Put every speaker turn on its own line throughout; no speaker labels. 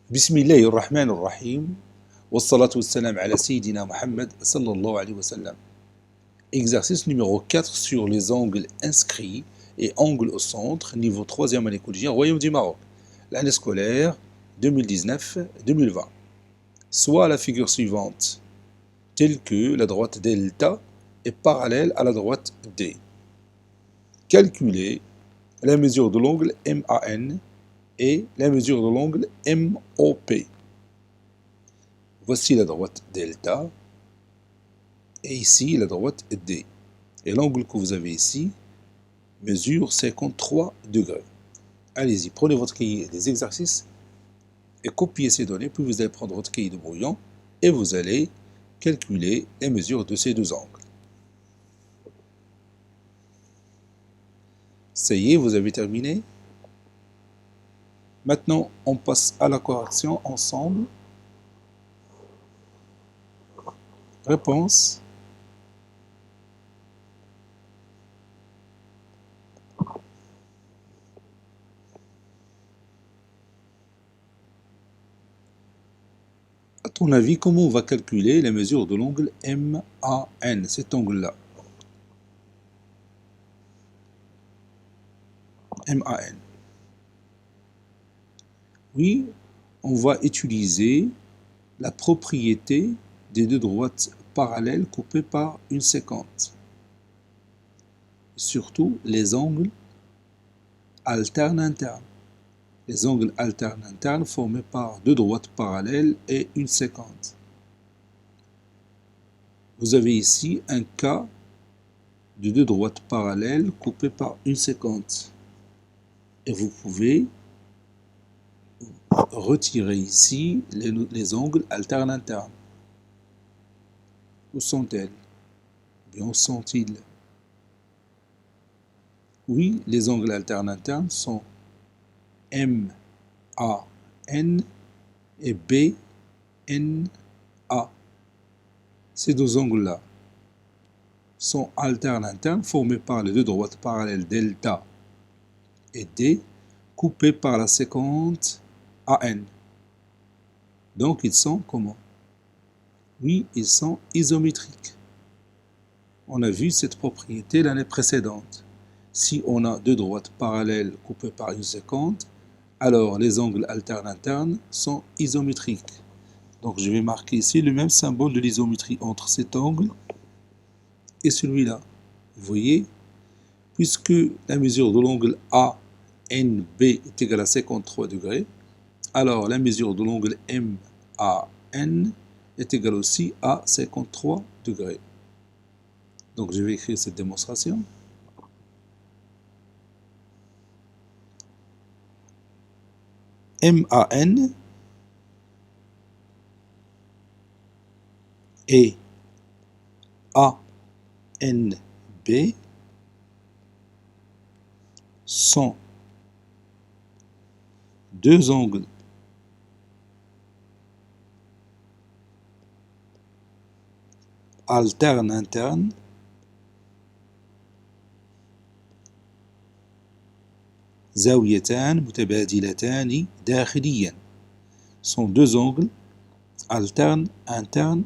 بسم الله الرحمن الرحيم والصلاة والسلام على سيدنا Muhammad sallallahu alayhi wa sallam. Exercice numéro 4 sur les angles inscrits et angles au centre, niveau 3e année collégienne, Royaume du Maroc, l'année scolaire 2019-2020. Soit la figure suivante, telle que la droite delta est parallèle à la droite D. Calculez la mesure de l'angle MAN et la mesure de l'angle MOP. Voici la droite delta et ici la droite D. Et l'angle que vous avez ici mesure 53 degrés. Allez-y, prenez votre cahier des exercices et copiez ces données, puis vous allez prendre votre cahier de brouillon et vous allez calculer les mesures de ces deux angles. Ça y est, vous avez terminé. Maintenant, on passe à la correction ensemble. Réponse. À ton avis, comment on va calculer les mesures de l'angle MAN, cet angle-là? MAN. Oui, on va utiliser la propriété des deux droites parallèles coupées par une séquente. Surtout les angles alternes internes. Les angles alternes internes formés par deux droites parallèles et une séquente. Vous avez ici un cas de deux droites parallèles coupées par une séquente. Et vous pouvez retirer ici les angles alternes internes. Où sont-elles? Bien, où sont-ils? Oui, les angles alternes internes sont MAN et BNA. Ces deux angles-là sont alternes internes formés par les deux droites parallèles delta et D, coupées par la séquente AN. Donc ils sont comment? Oui, ils sont isométriques. On a vu cette propriété l'année précédente. Si on a deux droites parallèles coupées par une séquente, alors les angles alternes internes sont isométriques. Donc je vais marquer ici le même symbole de l'isométrie entre cet angle et celui-là. Vous voyez, puisque la mesure de l'angle ANB est égale à 53 degrés, alors la mesure de l'angle MAN est égale aussi à 53 degrés. Donc je vais écrire cette démonstration. MAN et ANB sont deux angles alternes internes زاويتان متبادلتان داخليا. Sont deux angles alternes internes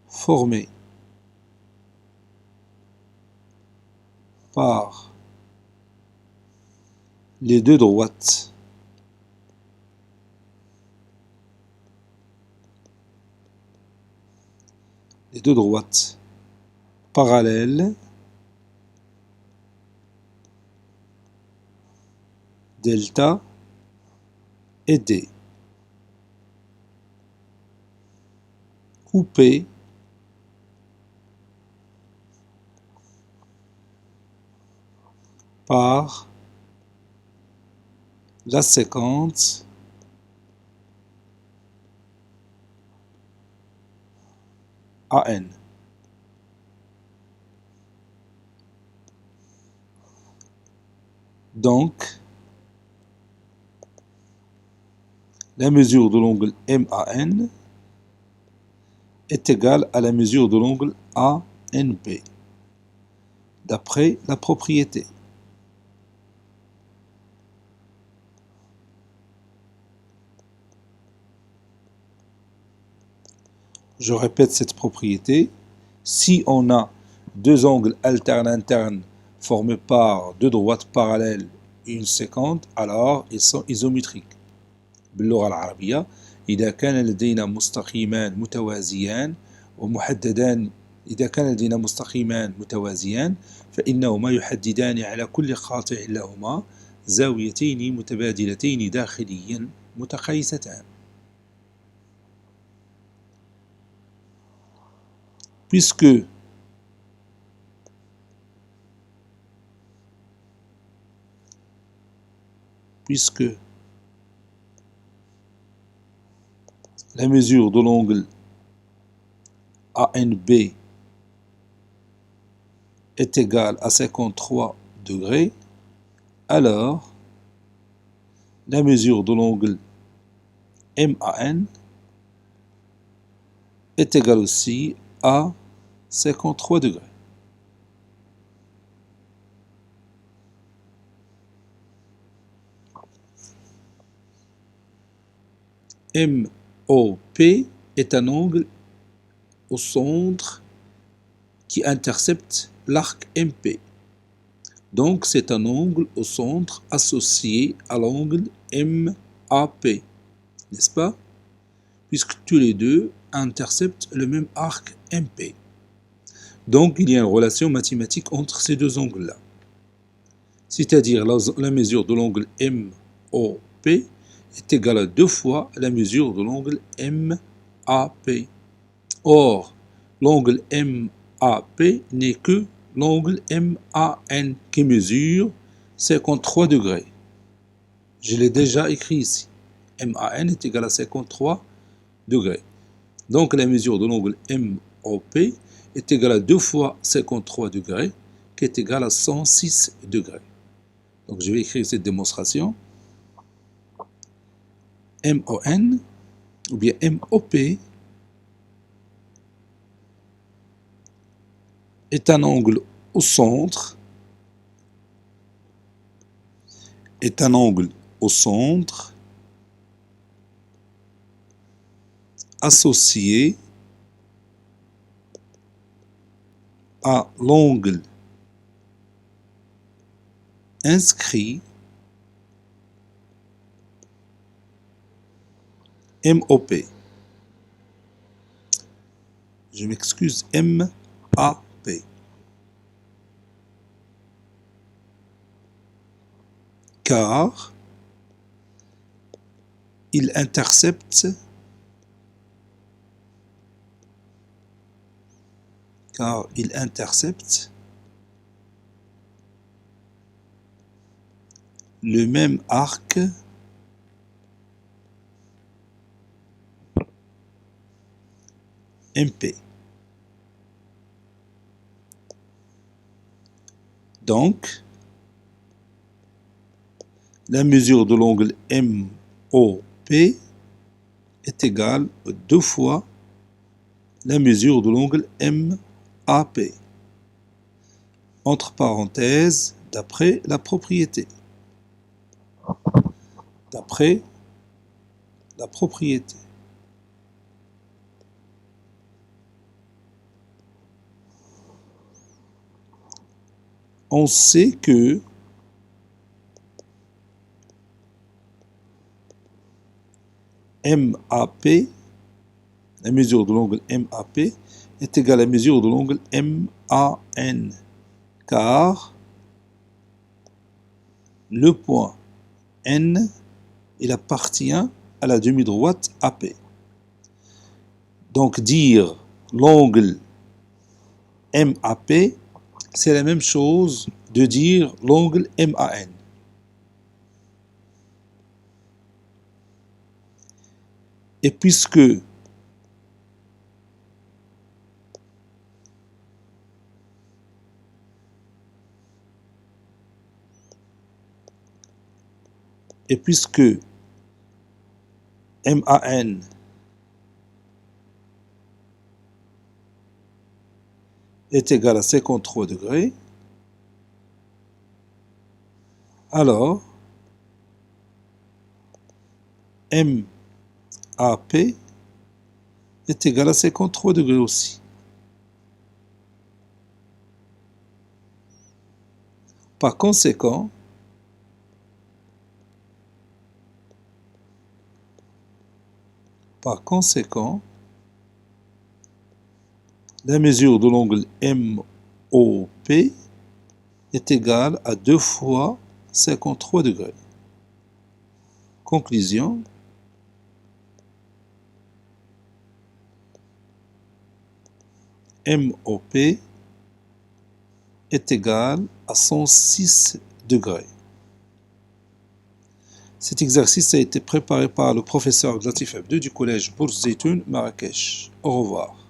formés par les deux droites parallèles delta et D, coupées par la séquence AN. Donc, la mesure de l'angle MAN est égale à la mesure de l'angle ANB, d'après la propriété. Je répète cette propriété. Si on a deux angles alternes internes formés par deux droites parallèles et une séquente, alors ils sont isométriques. باللغة العربية إذا كان لدينا مستقيمان متوازيان ومحددان إذا كان لدينا مستقيمان متوازيان فإنهما يحددان على كل قاطع لهما زاويتين متبادلتين داخليا متقايستان. Puisque la mesure de l'angle ANB est égale à 53 degrés, alors la mesure de l'angle MAN est égale aussi à 53 degrés. MOP est un angle au centre qui intercepte l'arc MP. Donc c'est un angle au centre associé à l'angle MAP, n'est-ce pas? Puisque tous les deux interceptent le même arc MP. Donc il y a une relation mathématique entre ces deux angles-là. C'est-à-dire la mesure de l'angle MOP est égale à 2 fois la mesure de l'angle MAP. Or, l'angle MAP n'est que l'angle MAN qui mesure 53 degrés. Je l'ai déjà écrit ici. MAN est égal à 53 degrés. Donc la mesure de l'angle MOP est égale à 2 fois 53 degrés, qui est égal à 106 degrés. Donc je vais écrire cette démonstration. MON ou bien MOP est un angle au centre, associé à l'angle inscrit MOP. Je m'excuse, MAP. Car il intercepte le même arc MP. Donc, la mesure de l'angle MOP est égale à 2 fois la mesure de l'angle MAP. Entre parenthèses, d'après la propriété. On sait que MAP, la mesure de l'angle MAP, est égale à la mesure de l'angle MAN, car le point N, il appartient à la demi-droite AP. Donc dire l'angle MAP, c'est la même chose de dire l'angle MAN. Et puisque MAN est égal à 53 degrés, alors MAP est égal à 53 degrés aussi. Par conséquent, la mesure de l'angle MOP est égale à 2 fois 53 degrés. Conclusion. MOP est égal à 106 degrés. Cet exercice a été préparé par le professeur Latif Abdou du collège Bourz Zeytoun, Marrakech. Au revoir.